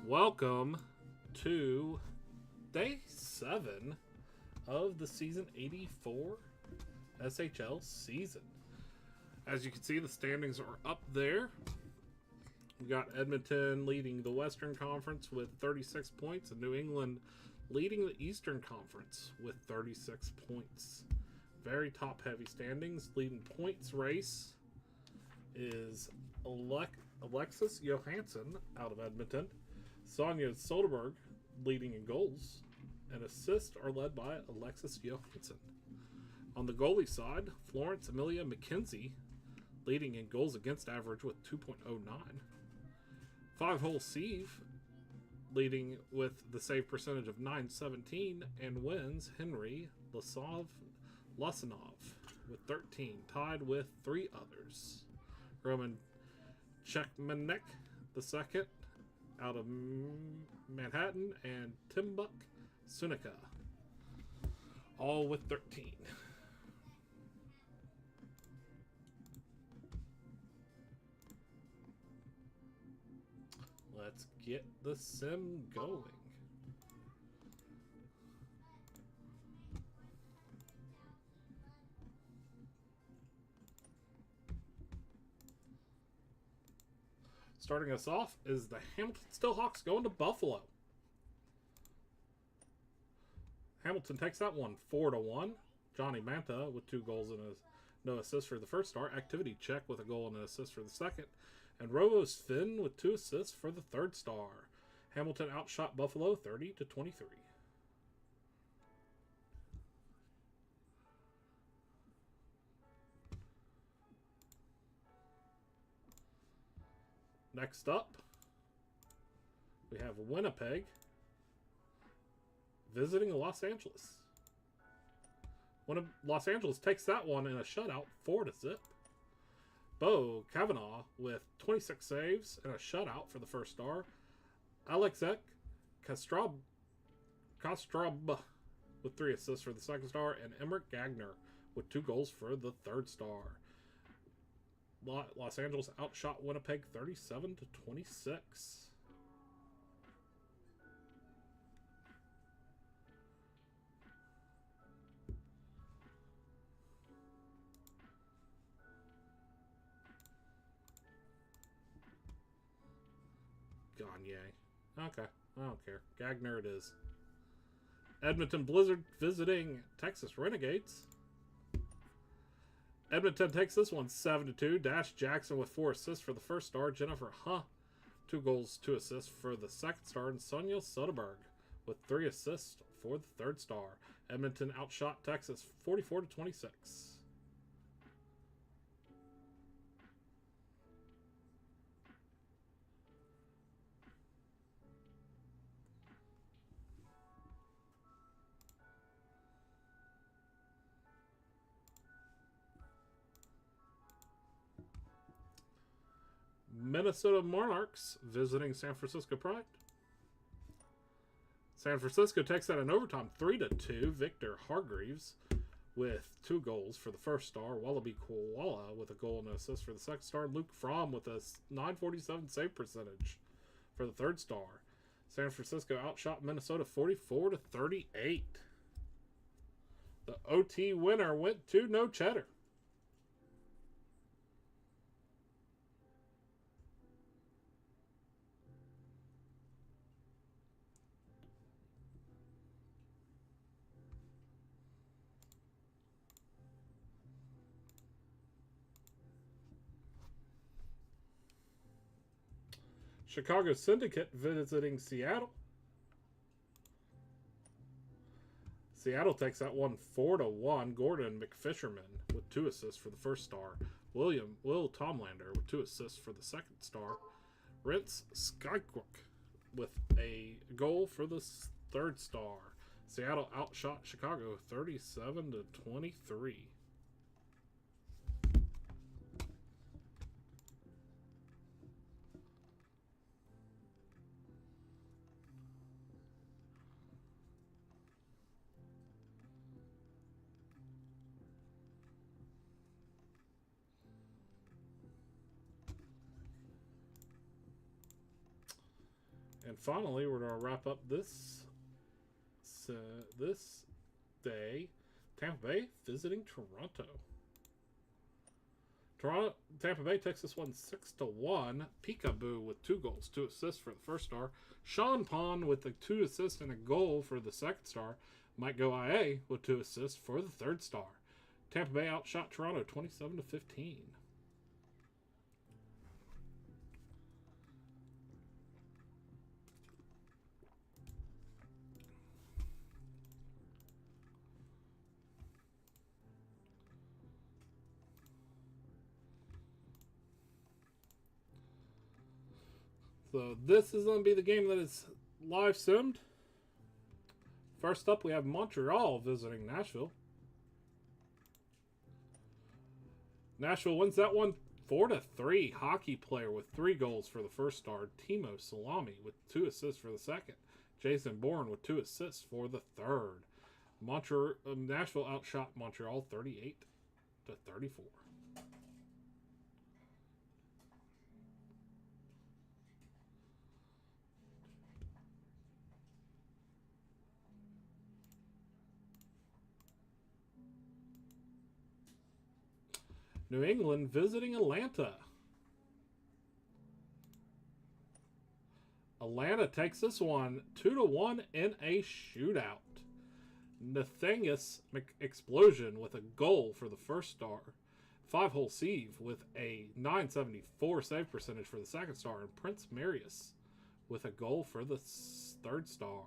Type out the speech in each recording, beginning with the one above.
Welcome to day 7 of the season 84 SHL season. As you can see, the standings are up there. We got Edmonton leading the Western Conference with 36 points and New England leading the Eastern Conference with 36 points. Very top heavy standings. Leading points race is Alexis Johansson out of Edmonton. Sonia Soderberg leading in goals, and assists are led by Alexis Johansson. On the goalie side, Florence Amelia McKenzie leading in goals against average with 2.09. 5-hole Steve leading with the save percentage of .917, and wins Henry Lasanov with 13, tied with 3 others. Roman Chekmanek II out of Manhattan, and Timbuk Sunica, all with 13. Let's get the sim going. Starting us off is the Hamilton Steelhawks going to Buffalo. Hamilton takes that one 4-1. Johnny Manta with 2 goals and no assist for the first star. Activity Check with a goal and an assist for the second. And Rovos Finn with 2 assists for the third star. Hamilton outshot Buffalo 30-23. Next up, we have Winnipeg visiting Los Angeles. Los Angeles takes that one in a shutout, 4-0. Bo Kavanaugh with 26 saves and a shutout for the first star. Alexek Kastrab with 3 assists for the second star, and Emmerich Gagner with 2 goals for the third star. Los Angeles outshot Winnipeg 37-26. Gagne. Okay, I don't care. Gagner it is. Edmonton Blizzard visiting Texas Renegades. Edmonton takes this one 7-2. Dash Jackson with 4 assists for the first star. Jennifer 2 goals, 2 assists for the second star. And Sonia Soderberg with 3 assists for the third star. Edmonton outshot Texas 44-26. Minnesota Monarchs visiting San Francisco Pride. San Francisco takes that in overtime 3-2. Victor Hargreaves with 2 goals for the first star. Wallaby Koala with a goal and an assist for the second star. Luke Fromm with a .947 save percentage for the third star. San Francisco outshot Minnesota 44-38. The OT winner went to No Cheddar. Chicago Syndicate visiting Seattle. Seattle takes that one 4-1. Gordon McFisherman with 2 assists for the first star. Will Tomlander with 2 assists for the second star. Rents Skyquik with a goal for the third star. Seattle outshot Chicago 37-23. And finally, we're going to wrap up this day. Tampa Bay visiting Toronto. Tampa Bay takes this one 6-1. Peekaboo with 2 goals, 2 assists for the first star. Sean Pond with the 2 assists and a goal for the second star. Mike Go IA with 2 assists for the third star. Tampa Bay outshot Toronto 27-15. So this is going to be the game that is live simmed. First up, we have Montreal visiting Nashville. Nashville wins that one 4-3. Hockey player with 3 goals for the first star. Timo Salami with 2 assists for the second. Jason Bourne with 2 assists for the third. Nashville outshot Montreal 38-34. New England visiting Atlanta. Atlanta takes this one 2-1 in a shootout. Nathanius Explosion with a goal for the first star. 5-hole Sieve with a 974 save percentage for the second star. And Prince Marius with a goal for the third star.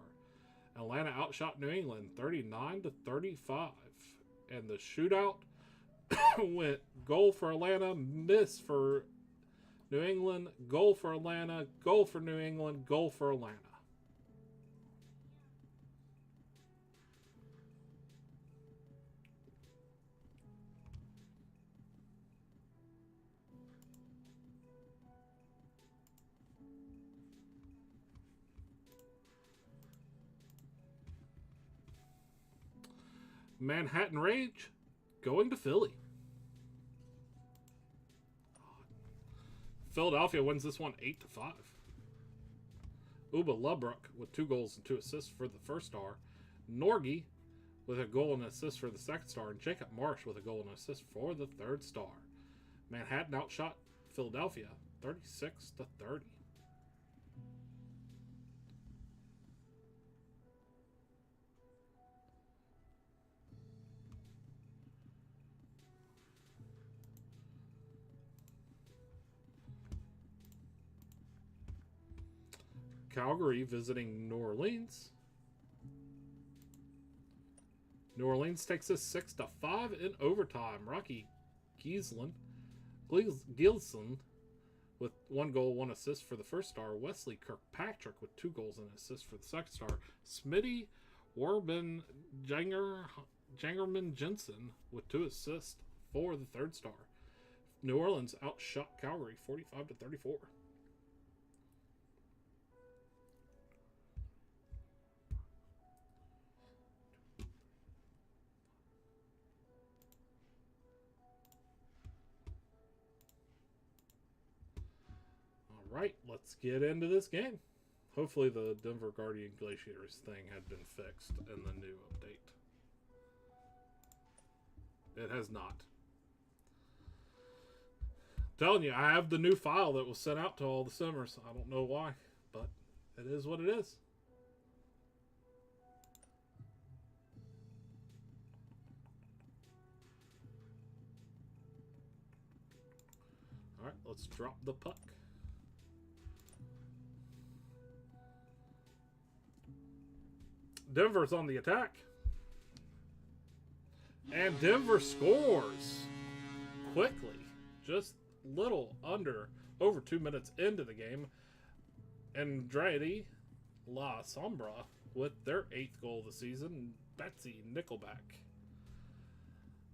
Atlanta outshot New England 39-35. And the shootout went goal for Atlanta, miss for New England, goal for Atlanta, goal for New England, goal for Atlanta. Manhattan Rage going to Philly. Philadelphia wins this one 8-5. Uba Lubrook with 2 goals and 2 assists for the first star. Norgie with a goal and assist for the second star. And Jacob Marsh with a goal and assist for the third star. Manhattan outshot Philadelphia 36-30. Calgary visiting New Orleans. New Orleans takes this 6-5 in overtime. Rocky Gilson with 1 goal, 1 assist for the first star. Wesley Kirkpatrick with 2 goals and assists for the second star. Smitty Warben Jangerman Jensen with 2 assists for the third star. New Orleans outshot Calgary 45-34. Right, let's get into this game. Hopefully the Denver Guardian Glaciers thing had been fixed in the new update. It has not. I'm telling you, I have the new file that was sent out to all the simmers. I don't know why, but it is what it is. Alright, let's drop the puck. Denver's on the attack. And Denver scores quickly. just little under over 2 minutes into the game. Andretti La Sombra with their 8th goal of the season. Betsy Nickelback.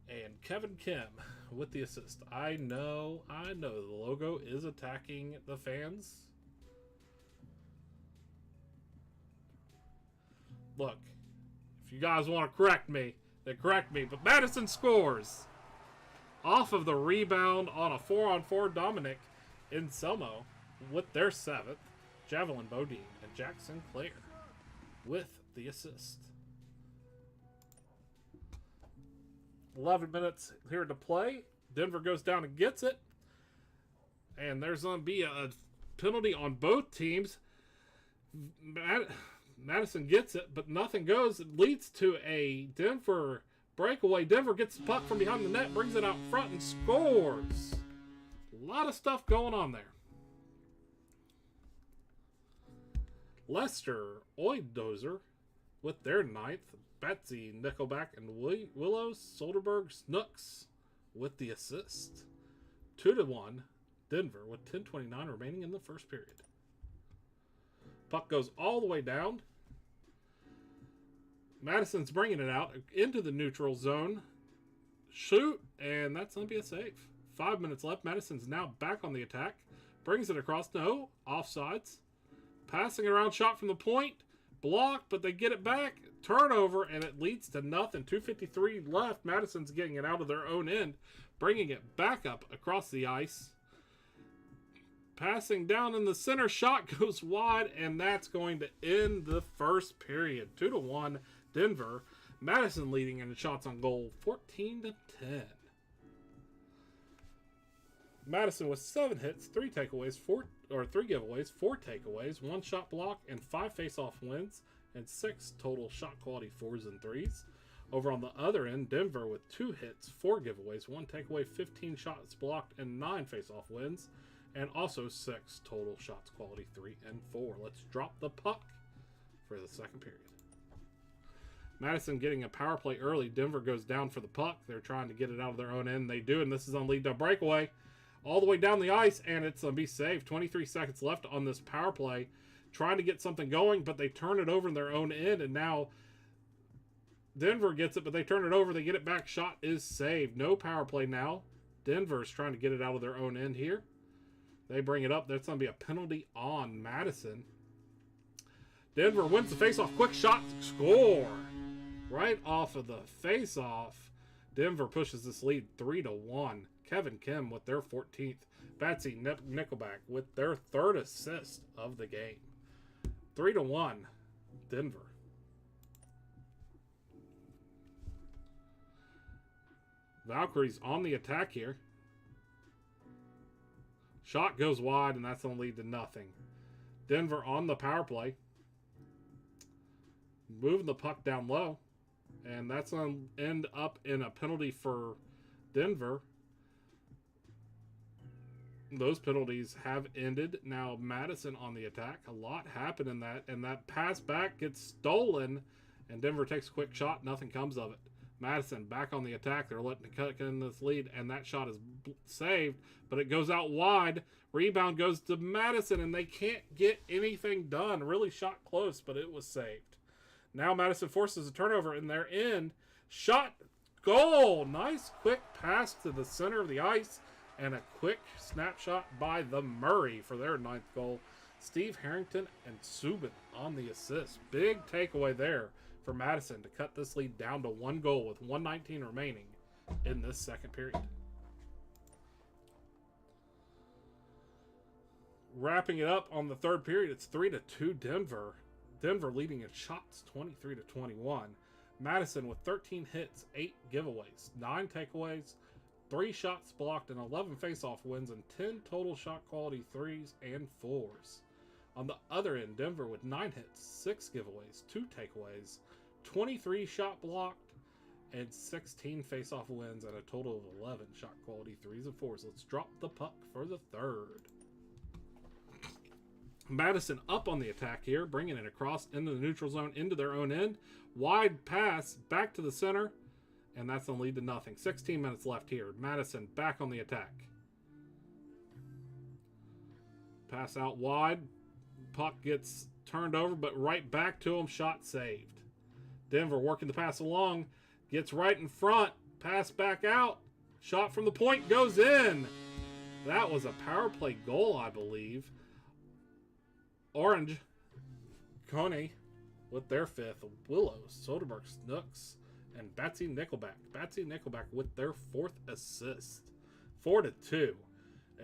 And Kevin Kim with the assist. I know the logo is attacking the fans. Look, if you guys want to correct me, then correct me. But Madison scores off of the rebound on a 4-on-4 Dominic Anselmo with their 7th. Javelin Bodine and Jack Sinclair with the assist. 11 minutes here to play. Denver goes down and gets it. And there's going to be a penalty on both teams. Madison gets it, but nothing goes. It leads to a Denver breakaway. Denver gets the puck from behind the net, brings it out front, and scores. A lot of stuff going on there. Lester Oidozer with their 9th. Betsy Nickelback and Willow Soderberg Snooks with the assist. 2-1 Denver with 10:29 remaining in the first period. Puck goes all the way down. Madison's bringing it out into the neutral zone. Shoot, and that's going to be a save. 5 minutes left. Madison's now back on the attack. Brings it across. No, offsides. Passing it around, shot from the point. Blocked, but they get it back. Turnover, and it leads to nothing. 2:53 left. Madison's getting it out of their own end. Bringing it back up across the ice. Passing down in the center. Shot goes wide, and that's going to end the first period. 2-1 Denver. Madison leading in the shots on goal. 14-10. Madison with 7 hits, 3 takeaways, 3 giveaways, 4 takeaways, 1 shot block, and 5 face-off wins, and 6 total shot quality 4s and 3s. Over on the other end, Denver with 2 hits, 4 giveaways, 1 takeaway, 15 shots blocked, and 9 face-off wins, and also 6 total shots quality 3 and 4. Let's drop the puck for the second period. Madison getting a power play early. Denver goes down for the puck. They're trying to get it out of their own end. They do, and this is on lead to a breakaway. All the way down the ice, and it's going to be saved. 23 seconds left on this power play. Trying to get something going, but they turn it over in their own end, and now Denver gets it, but they turn it over. They get it back. Shot is saved. No power play now. Denver's trying to get it out of their own end here. They bring it up. That's going to be a penalty on Madison. Denver wins the faceoff. Quick shot. Score. Right off of the faceoff. Denver pushes this lead 3-1. Kevin Kim with their 14th. Betsy Nickelback with their 3rd assist of the game. 3-1 Denver. Valkyries on the attack here. Shot goes wide, and that's going to lead to nothing. Denver on the power play. Moving the puck down low. And that's going to end up in a penalty for Denver. Those penalties have ended. Now Madison on the attack. A lot happened in that. And that pass back gets stolen. And Denver takes a quick shot. Nothing comes of it. Madison back on the attack. They're letting it cut in this lead. And that shot is saved. But it goes out wide. Rebound goes to Madison. And they can't get anything done. Really shot close. But it was saved. Now Madison forces a turnover in their end. Shot. Goal. Nice quick pass to the center of the ice. And a quick snapshot by the Murray for their 9th goal. Steve Harrington and Subin on the assist. Big takeaway there for Madison to cut this lead down to 1 goal with 1:19 remaining in this second period. Wrapping it up on the third period, it's 3-2 Denver. Denver leading in shots 23-21. Madison with 13 hits, 8 giveaways, 9 takeaways, 3 shots blocked, and 11 face-off wins, and 10 total shot quality 3s and 4s. On the other end, Denver with 9 hits, 6 giveaways, 2 takeaways, 23 shot blocked, and 16 face-off wins, and a total of 11 shot quality 3s and 4s. Let's drop the puck for the third. Madison up on the attack here, bringing it across into the neutral zone, into their own end. Wide pass back to the center. And that's going to lead to nothing. 16 minutes left here. Madison back on the attack. Pass out wide. Puck gets turned over, but right back to him. Shot saved. Denver working the pass along. Gets right in front. Pass back out. Shot from the point goes in. That was a power play goal, I believe. Orange Coney with their fifth. Willows, Soderberg, Snooks, and Batsy Nickelback. Batsy Nickelback with their fourth assist. 4-2.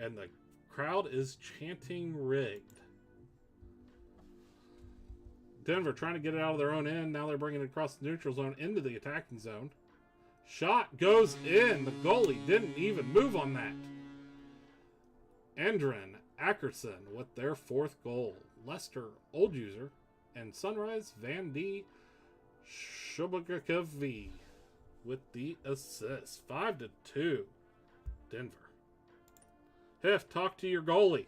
And the crowd is chanting rigged. Denver trying to get it out of their own end. Now they're bringing it across the neutral zone into the attacking zone. Shot goes in. The goalie didn't even move on that. Andren Ackerson with their fourth goal. Lester Old User and Sunrise Van D Shubakavi with the assist. 5-2. Denver. Hiff, talk to your goalie.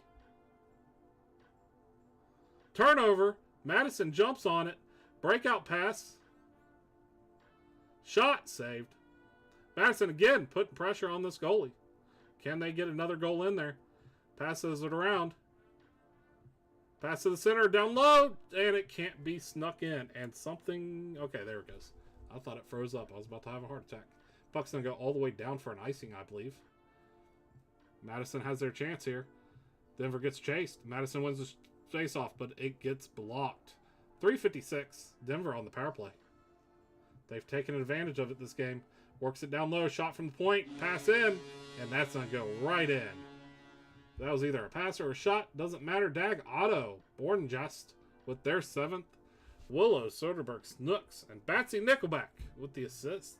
Turnover. Madison jumps on it. Breakout pass. Shot saved. Madison again putting pressure on this goalie. Can they get another goal in there? Passes it around. Pass to the center, down low, and it can't be snuck in. And something... Okay, there it goes. I thought it froze up. I was about to have a heart attack. Puck's going to go all the way down for an icing, I believe. Madison has their chance here. Denver gets chased. Madison wins the face-off, but it gets blocked. 3:56. Denver on the power play. They've taken advantage of it this game. Works it down low, shot from the point, pass in, and that's going to go right in. That was either a pass or a shot. Doesn't matter. Dag Otto, Born Just with their seventh. Willow, Soderberg, Snooks, and Batsy Nickelback with the assist.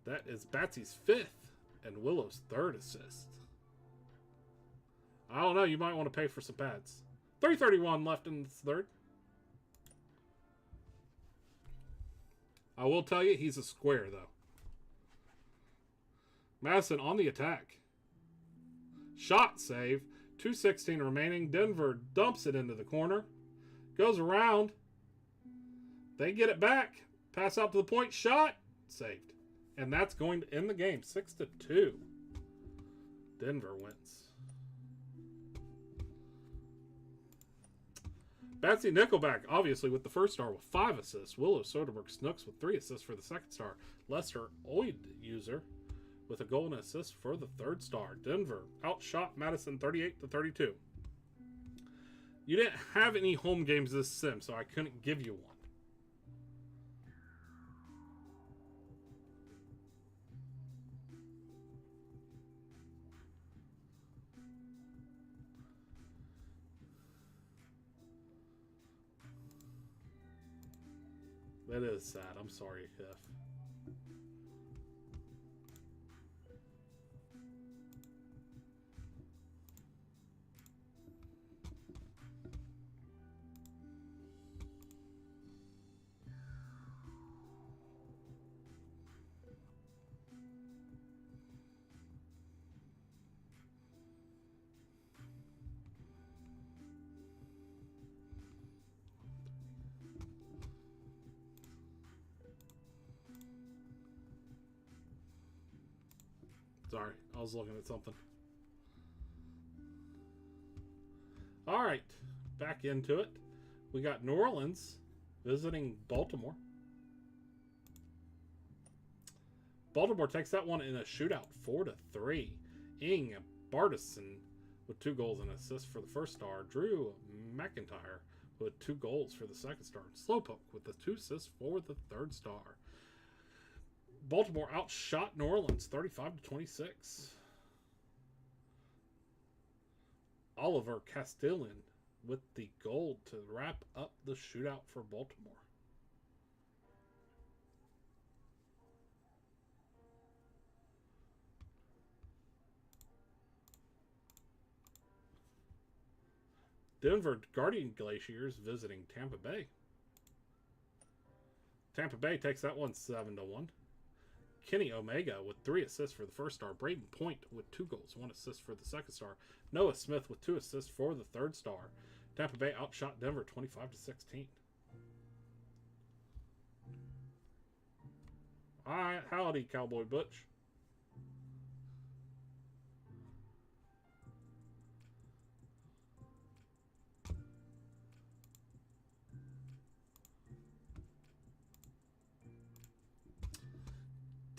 That is Batsy's fifth and Willow's third assist. I don't know. You might want to pay for some pads. 3:31 left in the third. I will tell you, he's a square, though. Madison on the attack. Shot save. 2:16 remaining. Denver dumps it into the corner. Goes around. They get it back. Pass out to the point. Shot. Saved. And that's going to end the game. 6-2. Denver wins. Batsy Nickelback, obviously, with the first star with 5 assists. Willow Soderberg Snooks with 3 assists for the second star. Lester Oid User with a goal and assist for the third star. Denver outshot Madison 38-32. You didn't have any home games this sim, so I couldn't give you one. That is sad. I'm sorry, Hiff. Sorry, I was looking at something. All right, back into it. We got New Orleans visiting Baltimore. Baltimore takes that one in a shootout, 4-3. Ing Bartison with 2 goals and assists for the first star. Drew McIntyre with 2 goals for the second star. Slowpoke with the 2 assists for the third star. Baltimore outshot New Orleans 35-26. Oliver Castellan with the goal to wrap up the shootout for Baltimore. Denver Guardian Glaciers visiting Tampa Bay. Tampa Bay takes that one 7-1. Kenny Omega with 3 assists for the first star. Braden Point with 2 goals, 1 assist for the second star. Noah Smith with 2 assists for the third star. Tampa Bay outshot Denver 25-16. All right, howdy, Cowboy Butch.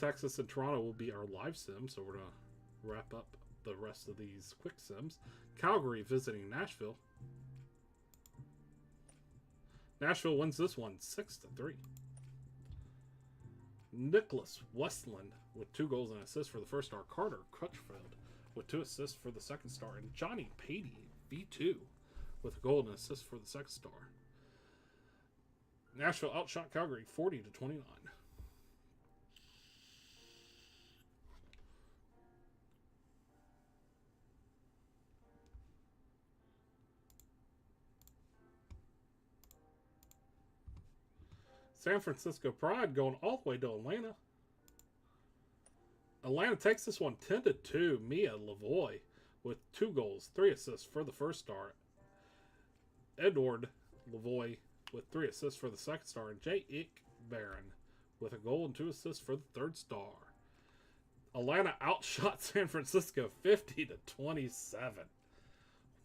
Texas and Toronto will be our live sim, so we're going to wrap up the rest of these quick sims. Calgary visiting Nashville. Nashville wins this one 6-3. Nicholas Westland with 2 goals and assists for the first star. Carter Crutchfield with 2 assists for the second star. And Johnny Patey, V2, with a goal and assist for the second star. Nashville outshot Calgary 40-29. San Francisco Pride going all the way to Atlanta. Atlanta takes this one 10-2. Mia Lavoie with 2 goals, 3 assists for the first star. Edward Lavoie with 3 assists for the second star. And Jay Barron with a goal and 2 assists for the third star. Atlanta outshot San Francisco 50-27.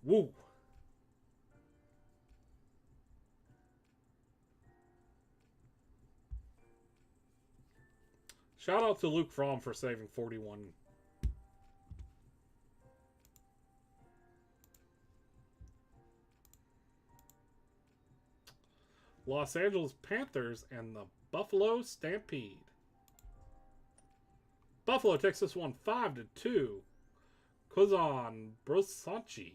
Woo! Shout out to Luke Fromm for saving 41. Los Angeles Panthers and the Buffalo Stampede. Buffalo takes this one 5-2. Kozan Brosanchi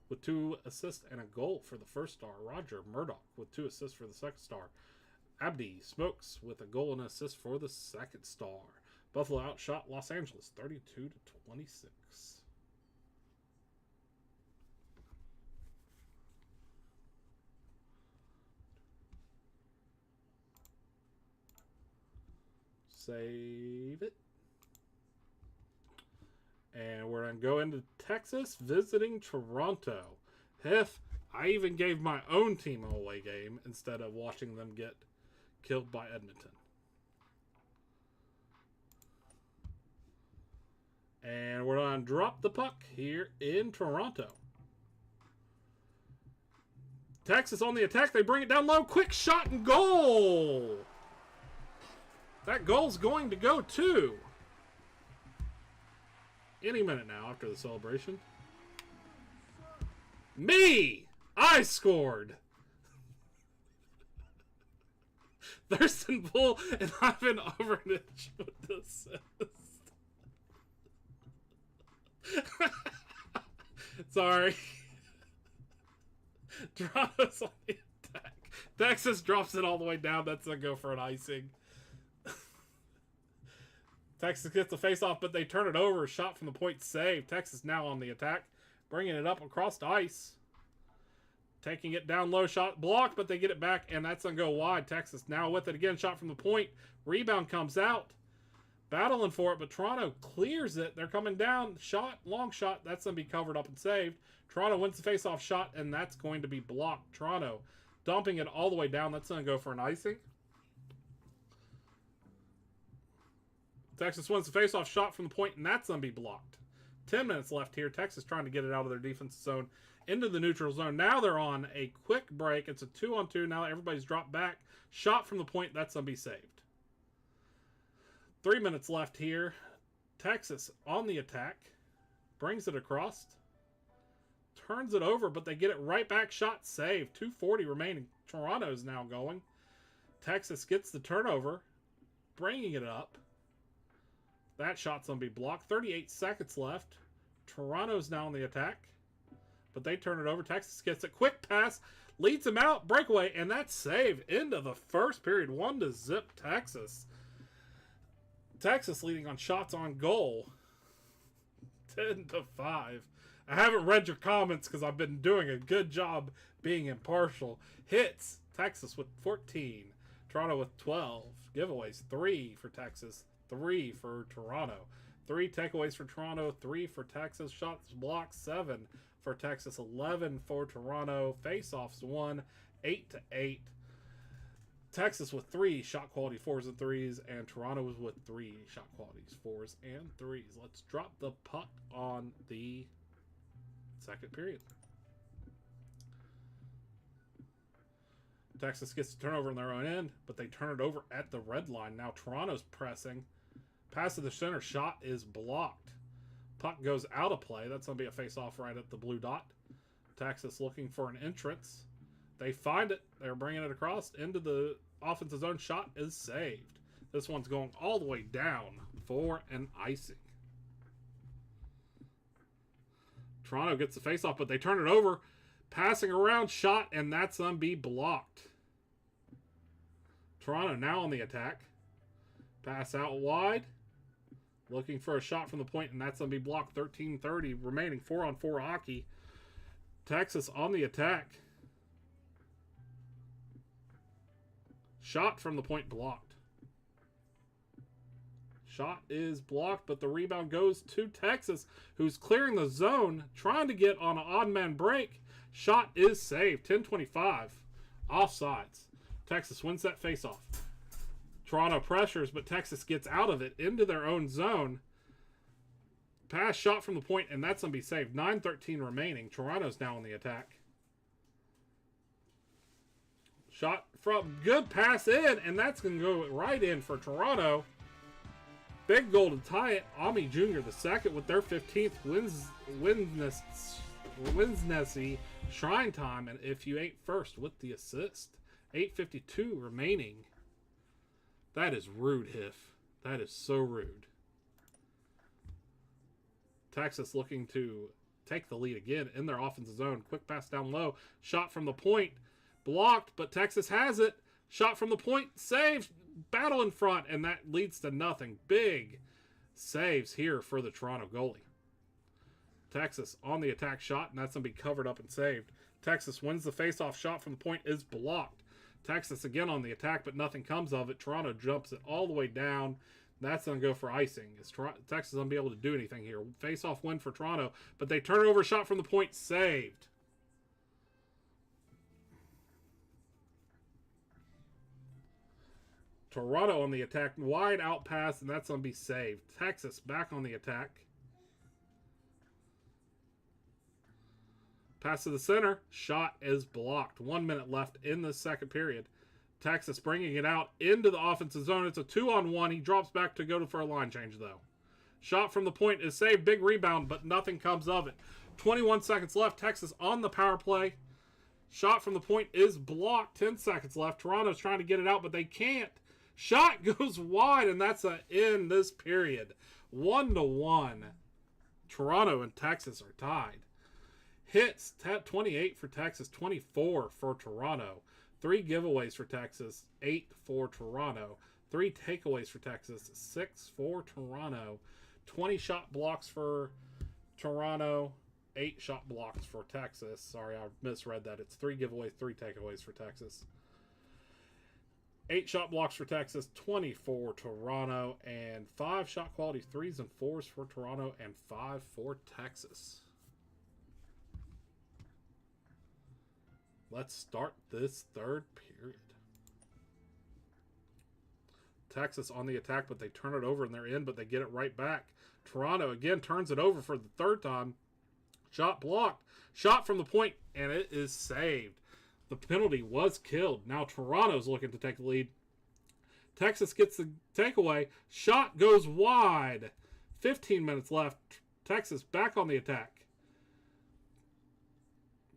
with 2 assists and a goal for the first star. Roger Murdoch with 2 assists for the second star. Abdi Smokes with a goal and assist for the second star. Buffalo outshot Los Angeles 32-26. Save it. And we're going to go into Texas visiting Toronto. If I even gave my own team an away game instead of watching them get killed by Edmonton. And we're going to drop the puck here in Toronto. Texas on the attack. They bring it down low. Quick shot and goal. That goal's going to go to any minute now after the celebration. Me! I scored! Thurston Bull and Ivan Overnich with the assist. Sorry. Toronto's on the attack. Texas drops it all the way down. That's going to go for an icing. Texas gets the face-off, but they turn it over. Shot from the point saved. Texas now on the attack. Bringing it up across the ice. Taking it down low. Shot blocked, but they get it back, and that's going to go wide. Texas now with it again. Shot from the point. Rebound comes out. Battling for it, but Toronto clears it. They're coming down. Shot, long shot. That's going to be covered up and saved. Toronto wins the face-off shot, and that's going to be blocked. Toronto dumping it all the way down. That's going to go for an icing. Texas wins the face-off shot from the point, and that's going to be blocked. 10 minutes left here. Texas trying to get it out of their defensive zone into the neutral zone. Now they're on a quick break. It's a 2-on-2. Now everybody's dropped back. Shot from the point. That's going to be saved. 3 minutes left here. Texas on the attack. Brings it across. Turns it over, but they get it right back. Shot saved. 2:40 remaining. Toronto's now going. Texas gets the turnover. Bringing it up. That shot's going to be blocked. 38 seconds left. Toronto's now on the attack. But they turn it over. Texas gets a quick pass. Leads them out. Breakaway. And that's saved into the first period. 1-0 Texas. Texas leading on shots on goal. 10-5. I haven't read your comments because I've been doing a good job being impartial. Hits. Texas with 14. Toronto with 12. Giveaways. 3 for Texas. 3 for Toronto. 3 takeaways for Toronto. 3 for Texas. Shots blocked. 7 for Texas. 11 for Toronto. Face-offs 1. 8-8. Texas with 3 shot quality 4s and 3s. And Toronto was with 3 shot qualities 4s and 3s. Let's drop the puck on the second period. Texas gets the turnover on their own end, but they turn it over at the red line. Now Toronto's pressing. Pass to the center. Shot is blocked. Puck goes out of play. That's going to be a face-off right at the blue dot. Texas looking for an entrance. They find it. They're bringing it across into the offensive zone. Shot is saved. This one's going all the way down for an icing. Toronto gets the face-off, but they turn it over. Passing around, shot, and that's going to be blocked. Toronto now on the attack. Pass out wide. Looking for a shot from the point, and that's going to be blocked. 13:30 remaining. 4-on-4 hockey. Texas on the attack. Shot from the point blocked. Shot is blocked, but the rebound goes to Texas, who's clearing the zone, trying to get on an odd man break. Shot is saved. 10:25. Offsides. Texas wins that faceoff. Toronto pressures, but Texas gets out of it into their own zone. Pass shot from the point, and that's going to be saved. 9:13 remaining. Toronto's now on the attack. Shot from good pass in, and that's going to go right in for Toronto. Big goal to tie it. Ami Jr. the second with their 15th Wednesday Shrine Time, and if you ain't first with the assist. 8:52 remaining. That is rude, Hiff. That is so rude. Texas looking to take the lead again in their offensive zone. Quick pass down low. Shot from the point. Blocked, but Texas has it. Shot from the point. Saved. Battle in front, and that leads to nothing. Big saves here for the Toronto goalie. Texas on the attack shot, and that's going to be covered up and saved. Texas wins the faceoff. Shot from the point is blocked. Texas again on the attack, but nothing comes of it. Toronto jumps it all the way down. That's going to go for icing. Is Texas going to be able to do anything here? Face-off win for Toronto, but they turn it over. Shot from the point saved. Toronto on the attack. Wide out pass, and that's going to be saved. Texas back on the attack. Pass to the center. Shot is blocked. 1 minute left in the second period. Texas bringing it out into the offensive zone. It's a 2-on-1. He drops back to go for a line change, though. Shot from the point is saved. Big rebound, but nothing comes of it. 21 seconds left. Texas on the power play. Shot from the point is blocked. 10 seconds left. Toronto's trying to get it out, but they can't. Shot goes wide, and that's a end this period. 1-1. Toronto and Texas are tied. Hits, 28 for Texas, 24 for Toronto. 3 giveaways for Texas, 8 for Toronto. 3 takeaways for Texas, 6 for Toronto. 20 shot blocks for Toronto, 8 shot blocks for Texas. Sorry, I misread that. It's 3 giveaways, 3 takeaways for Texas. 8 shot blocks for Texas, 20 for Toronto, and 5 shot quality 3s and 4s for Toronto, and 5 for Texas. Let's start this third period. Texas on the attack, but they turn it over and they're in, but they get it right back. Toronto again turns it over for the third time. Shot blocked. Shot from the point, and it is saved. The penalty was killed. Now Toronto's looking to take the lead. Texas gets the takeaway. Shot goes wide. 15 minutes left. Texas back on the attack.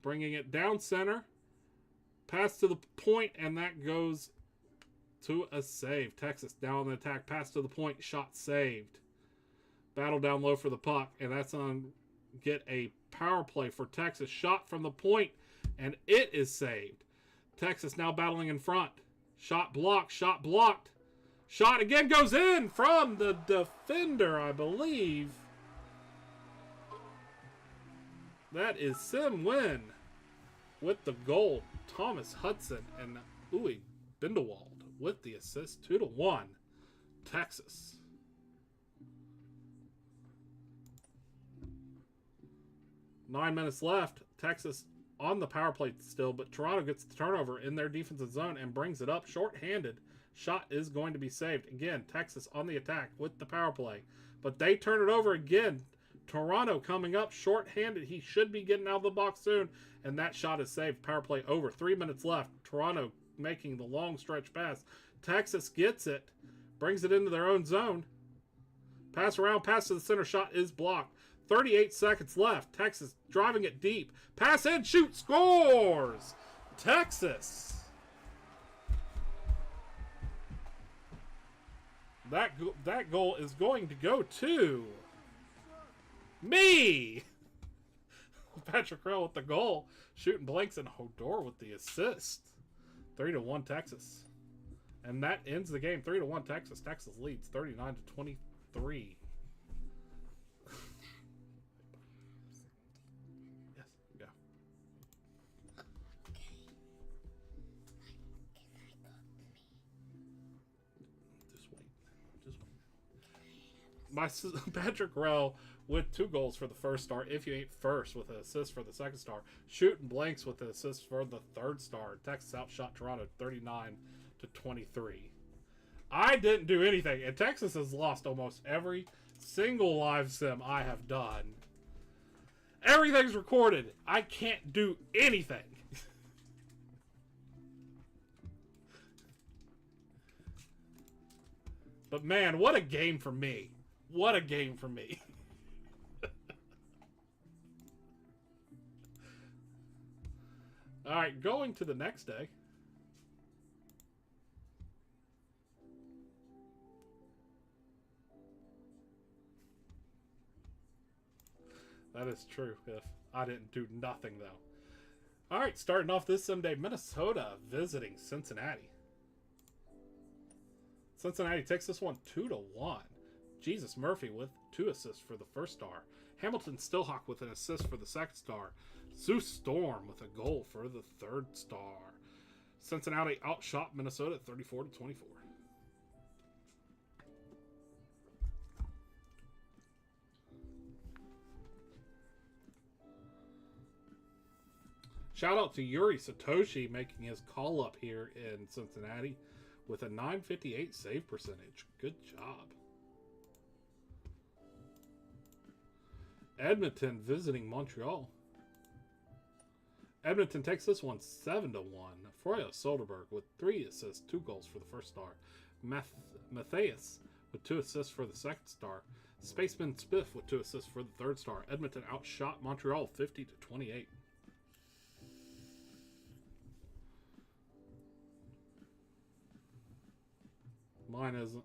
Bringing it down center. Pass to the point, and that goes to a save. Texas down on the attack. Pass to the point. Shot saved. Battle down low for the puck, and that's on get a power play for Texas. Shot from the point, and it is saved. Texas now battling in front. Shot blocked. Shot blocked. Shot again goes in from the defender, I believe. That is Sim Win with the goal. Thomas Hudson and Uwe Bindewald with the assist. 2-1. Texas. Nine minutes left. Texas on the power play still, but Toronto gets the turnover in their defensive zone and brings it up short-handed. Shot is going to be saved. Again, Texas on the attack with the power play, but they turn it over again. Toronto coming up short-handed. He should be getting out of the box soon, and that shot is saved. Power play over. 3 minutes left. Toronto making the long stretch pass. Texas gets it, brings it into their own zone. Pass around, pass to the center, shot is blocked. 38 seconds left. Texas driving it deep. Pass in, shoot, scores! Texas. That goal is going to go to me. Patrick Rell with the goal. Shooting blanks and Hodor with the assist. 3-1 Texas. And that ends the game. 3-1 Texas. Texas leads 39-23. Yes, go. Just wait. Patrick Rell with 2 goals for the first star. If you ain't first with an assist for the second star. Shooting blanks with the assist for the third star. Texas outshot Toronto 39-23. I didn't do anything, and Texas has lost almost every single live sim I have done. Everything's recorded. I can't do anything. But man, what a game for me. What a game for me. Alright, going to the next day. That is true if I didn't do nothing, though. Alright, starting off this Sunday, Minnesota visiting Cincinnati. Cincinnati takes this one 2-1. Jesus Murphy with 2 assists for the first star. Hamilton Stillhawk with an assist for the second star. Zeus Storm with a goal for the third star. Cincinnati outshot Minnesota 34-24. Shout out to Yuri Satoshi making his call up here in Cincinnati with a .958 save percentage. Good job. Edmonton visiting Montreal. Edmonton takes this one 7-1. Froyo Soderberg with 3 assists, 2 goals for the first star. Matthias with 2 assists for the second star. Spaceman Spiff with 2 assists for the third star. Edmonton outshot Montreal 50-28. Mine isn't.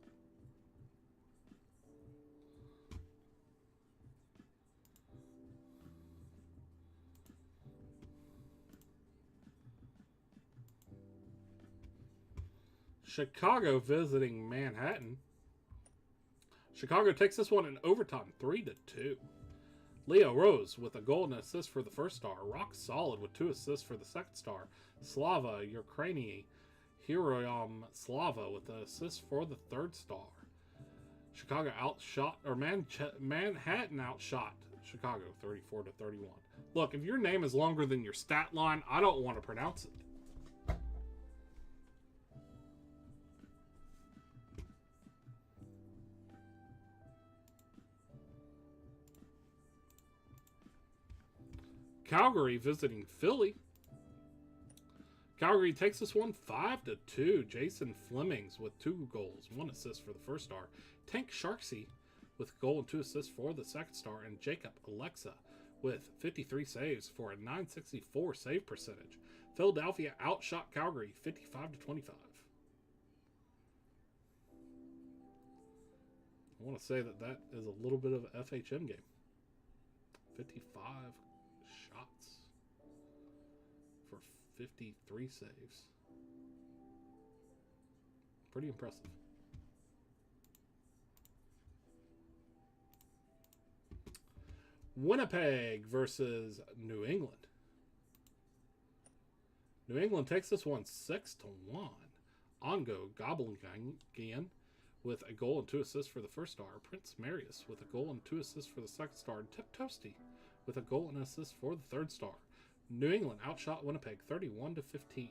Chicago visiting Manhattan. Chicago takes this one in overtime, 3-2. Leo Rose with a goal and assist for the first star. Rock Solid with 2 assists for the second star. Slava Ukraini, Hiroyam Slava with an assist for the third star. Chicago outshot, or Manhattan outshot Chicago 34-31. Look, if your name is longer than your stat line, I don't want to pronounce it. Calgary visiting Philly. Calgary takes this one 5-2. Jason Flemings with 2 goals, 1 assist for the first star. Tank Sharksy with a goal and 2 assists for the second star. And Jacob Alexa with 53 saves for a .964 save percentage. Philadelphia outshot Calgary 55-25. I want to say that is a little bit of an FHM game. 55 shots for 53 saves. Pretty impressive. Winnipeg versus New England. New England takes this one 6-1. Ongo Goblingan with a goal and 2 assists for the first star. Prince Marius with a goal and 2 assists for the second star. And Tip Toasty with a goal and assist for the third star. New England outshot Winnipeg 31-15.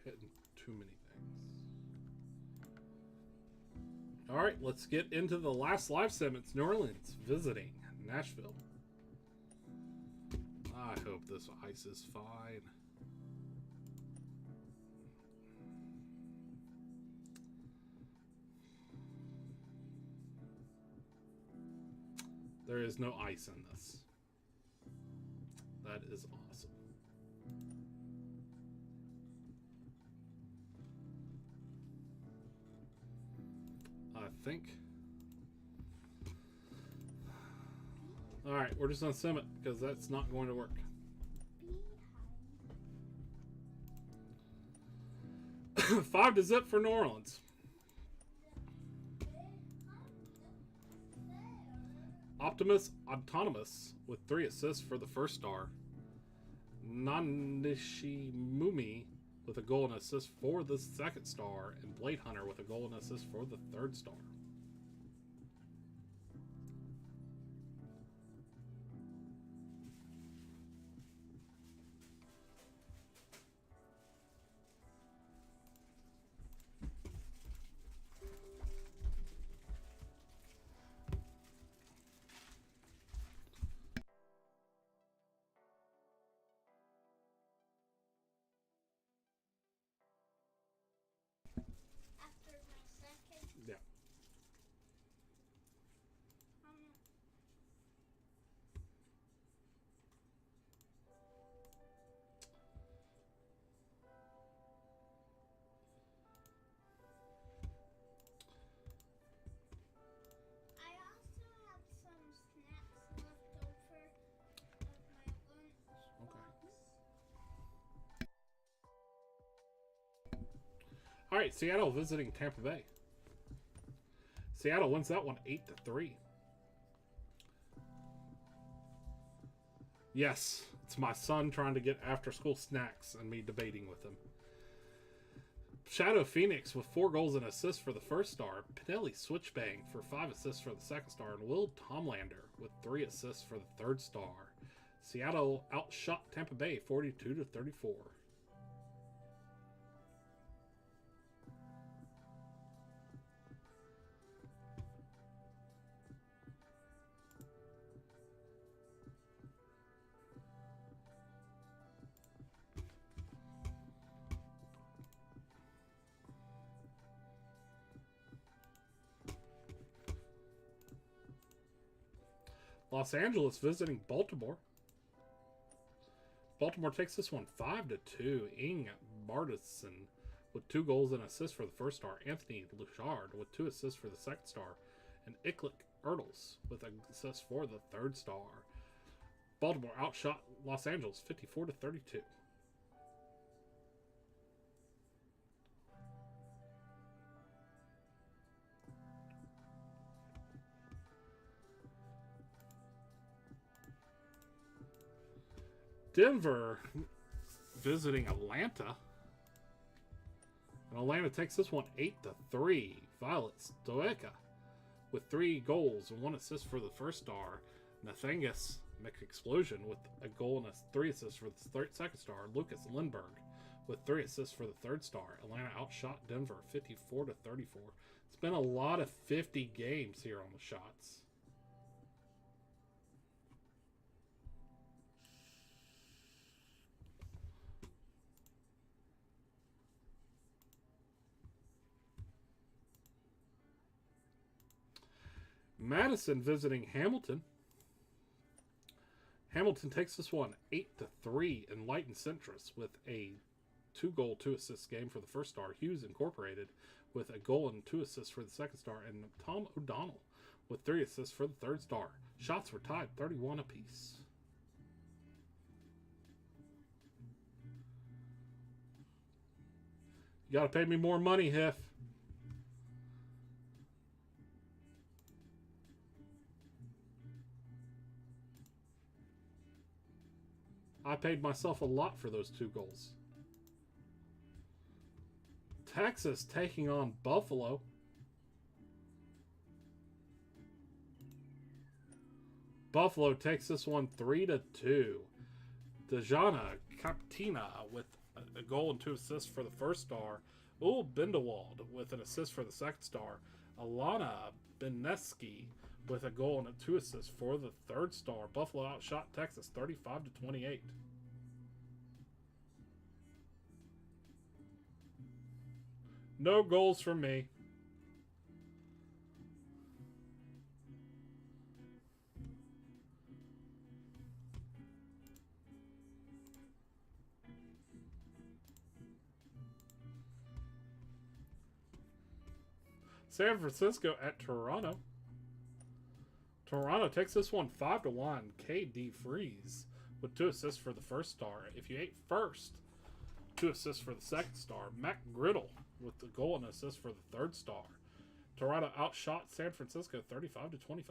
Hitting too many things. All right, let's get into the last live sim. It's New Orleans visiting Nashville. I hope this ice is fine. There is no ice in this. That is awesome. I think. Alright, we're just gonna sim it because that's not going to work. 5 to zip for New Orleans. Optimus Autonomous with 3 assists for the first star. Nanishimumi with a goal and assist for the second star. And Blade Hunter with a goal and assist for the third star. Yeah. I also have some snacks left over of my lunch box. All right, Seattle visiting Tampa Bay. Seattle wins that one 8-3. Yes, it's my son trying to get after school snacks and me debating with him. Shadow Phoenix with 4 goals and assists for the first star. Pinelli Switchbang for 5 assists for the second star. And Will Tomlander with 3 assists for the third star. Seattle outshot Tampa Bay 42-34. Los Angeles visiting Baltimore. Baltimore takes this one 5-2. Ing Bartison with 2 goals and assists for the first star. Anthony Luchard with 2 assists for the second star. And Iklik Ertles with an assist for the third star. Baltimore outshot Los Angeles 54-32. Denver visiting Atlanta. And Atlanta takes this one 8-3. Violet Stoica with 3 goals and 1 assist for the first star. Nathangus McExplosion with a goal and 3 assists for the second star. Lucas Lindbergh with 3 assists for the third star. Atlanta outshot Denver 54-34. It's been a lot of 50 games here on the shots. Madison visiting Hamilton. Hamilton takes this one 8-3. Enlightened Centrus with a 2-goal, 2-assist game for the first star. Hughes Incorporated with a goal and 2 assists for the second star. And Tom O'Donnell with 3 assists for the third star. Shots were tied 31 apiece. You gotta pay me more money, Hiff. I paid myself a lot for those 2 goals. Texas taking on Buffalo. Buffalo takes this one 3-2. Dejana Captina with a goal and 2 assists for the first star. Bindewald with an assist for the second star. Alana Beneski with a goal and 2 assists for the third star. Buffalo outshot Texas 35-28. No goals from me. San Francisco at Toronto. Toronto takes this one 5-1. KD Freeze with 2 assists for the first star. If you ate first, 2 assists for the second star. Mac Griddle with the goal and assist for the third star. Toronto outshot San Francisco 35-25.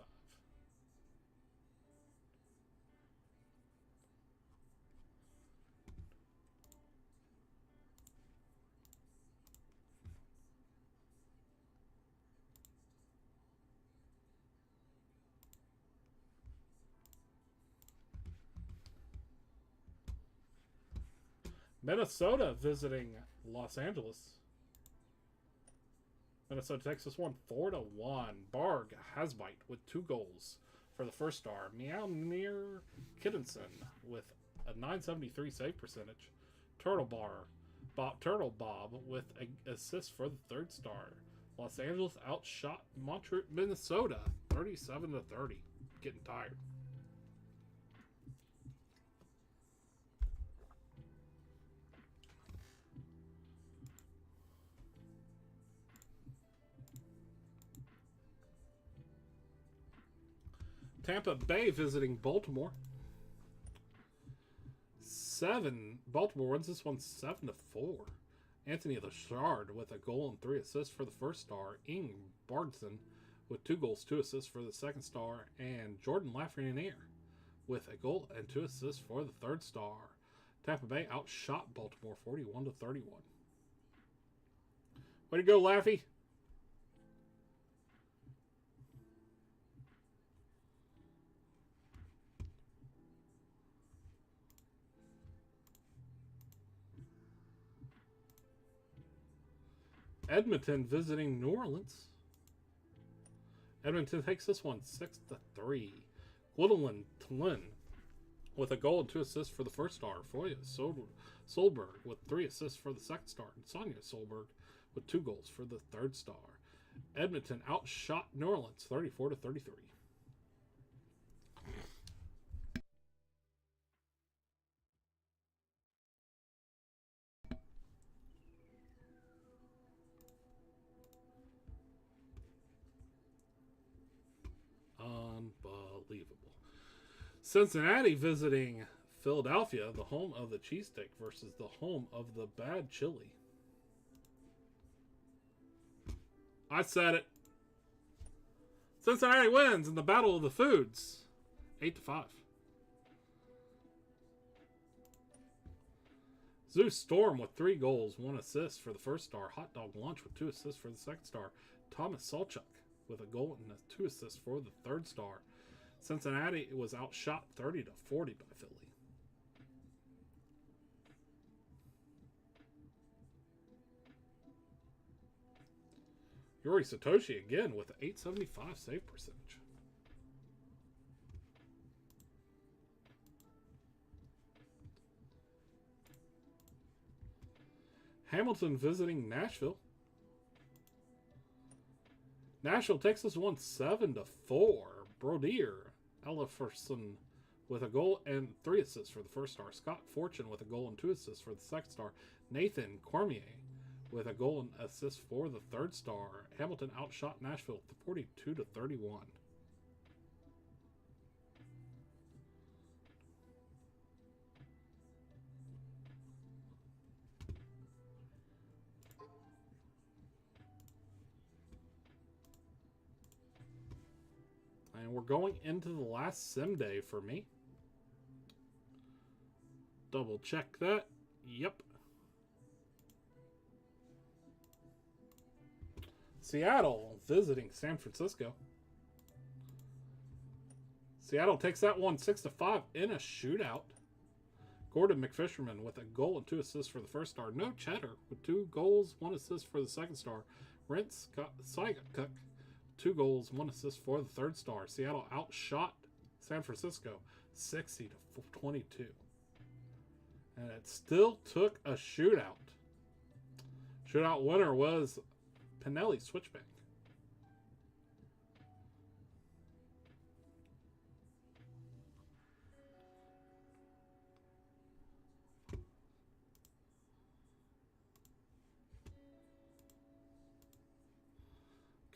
Minnesota visiting Los Angeles. Minnesota takes this one 4-1. Barg Hasbite with 2 goals for the first star. Meownir Kittenson with a 973 save percentage. Turtle Bob with an assist for the third star. Los Angeles outshot Minnesota 37-30. Getting tired. Tampa Bay visiting Baltimore. Baltimore wins this one 7-4. Anthony Lachard with a goal and 3 assists for the first star. Ing Bardson with 2 goals, 2 assists for the second star. And Jordan Lafreniere with a goal and 2 assists for the third star. Tampa Bay outshot Baltimore 41-31. Way to go, Laffy. Edmonton visiting New Orleans. Edmonton takes this one 6-3. Gwendolyn Tlin with a goal and 2 assists for the first star. Foya Solberg with 3 assists for the second star. And Sonia Solberg with 2 goals for the third star. Edmonton outshot New Orleans 34-33. Unbelievable. Cincinnati visiting Philadelphia, the home of the cheesesteak versus the home of the bad chili. I said it. Cincinnati wins in the battle of the foods. 8-5. Zeus Storm with 3 goals, 1 assist for the first star. Hot Dog Lunch with 2 assists for the second star. Thomas Salchuk with a goal and 2 assists for the third star. Cincinnati was outshot 30-40 by Philly. Yuri Satoshi again with an 875 save percentage. Hamilton visiting Nashville. Nashville takes this one 7-4. Brodier Ellerferson with a goal and 3 assists for the first star. Scott Fortune with a goal and 2 assists for the second star. Nathan Cormier with a goal and assist for the third star. Hamilton outshot Nashville 42-31. And we're going into the last sim day for me. Double check that. Yep. Seattle visiting San Francisco. Seattle takes that one 6-5 in a shootout. Gordon McFisherman with a goal and 2 assists for the first star. No Cheddar with 2 goals, 1 assist for the second star. Rentz Sykuk 2 goals, 1 assist for the third star. Seattle outshot San Francisco 60 to 22. And it still took a shootout. Shootout winner was Pinelli Switchback.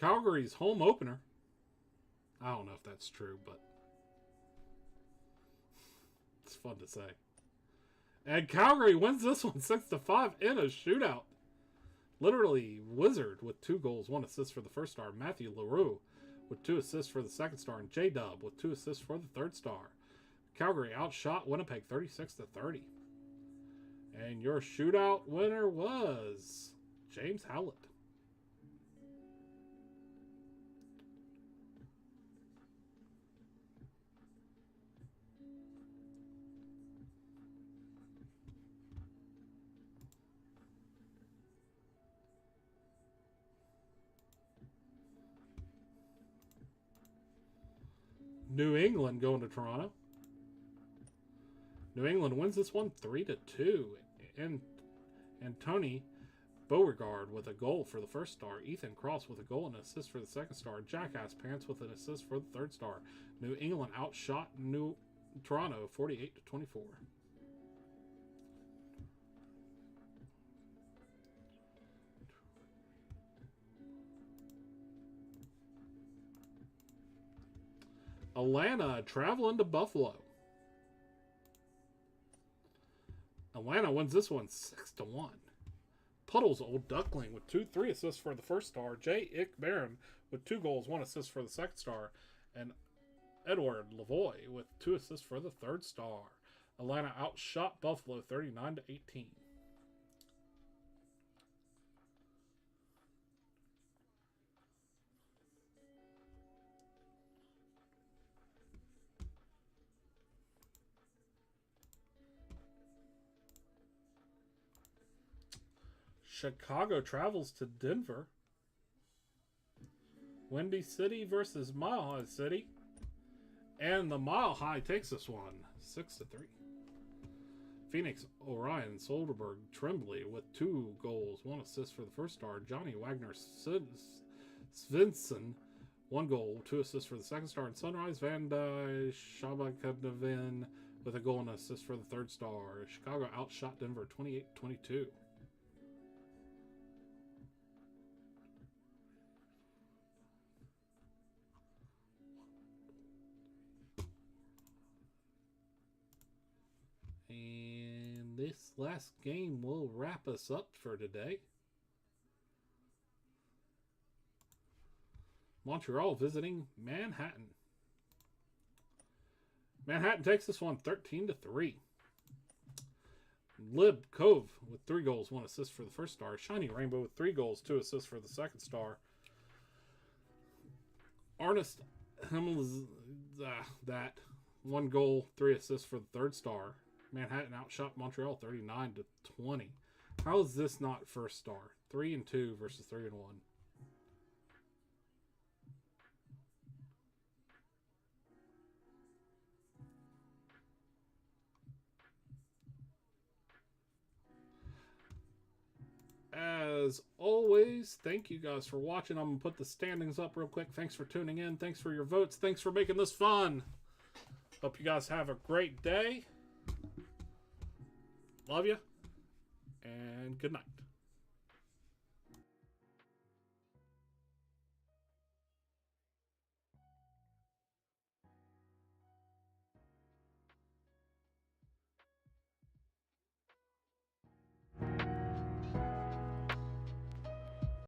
Calgary's home opener. I don't know if that's true, but it's fun to say. And Calgary wins this one 6-5 in a shootout. Literally, Wizard with 2 goals, 1 assist for the first star. Matthew LaRue with 2 assists for the second star. And J-Dub with 2 assists for the third star. Calgary outshot Winnipeg 36-30. And your shootout winner was James Howlett. New England going to Toronto. New England wins this one 3-2. And Tony Beauregard with a goal for the first star. Ethan Cross with a goal and an assist for the second star. Jackass Pants with an assist for the third star. New England outshot Toronto 48-24. Atlanta traveling to Buffalo. Atlanta wins this one 6-1. Puddles Old Duckling with 3 assists for the first star. Jay Ick Barron with 2 goals, 1 assist for the second star. And Edward Lavoie with 2 assists for the third star. Atlanta outshot Buffalo 39-18. Chicago travels to Denver. Windy City versus Mile High City. And the Mile High takes this one 6-3. Phoenix, Orion, Soderberg, Tremblay with 2 goals, 1 assist for the first star. Johnny Wagner Svensson, 1 goal, 2 assists for the second star. And Sunrise Van Dyke Shabakadevin with a goal and assist for the third star. Chicago outshot Denver 28-22. And this last game will wrap us up for today. Montreal visiting Manhattan. Manhattan takes this one 13-3. Lib Cove with 3 goals, 1 assist for the first star. Shiny Rainbow with 3 goals, 2 assists for the second star. Ernest Himmels, that 1 goal, 3 assists for the third star. Manhattan outshot Montreal 39-20. How is this not first star? 3-2 versus 3-1. As always, thank you guys for watching. I'm going to put the standings up real quick. Thanks for tuning in. Thanks for your votes. Thanks for making this fun. Hope you guys have a great day. Love you, and good night.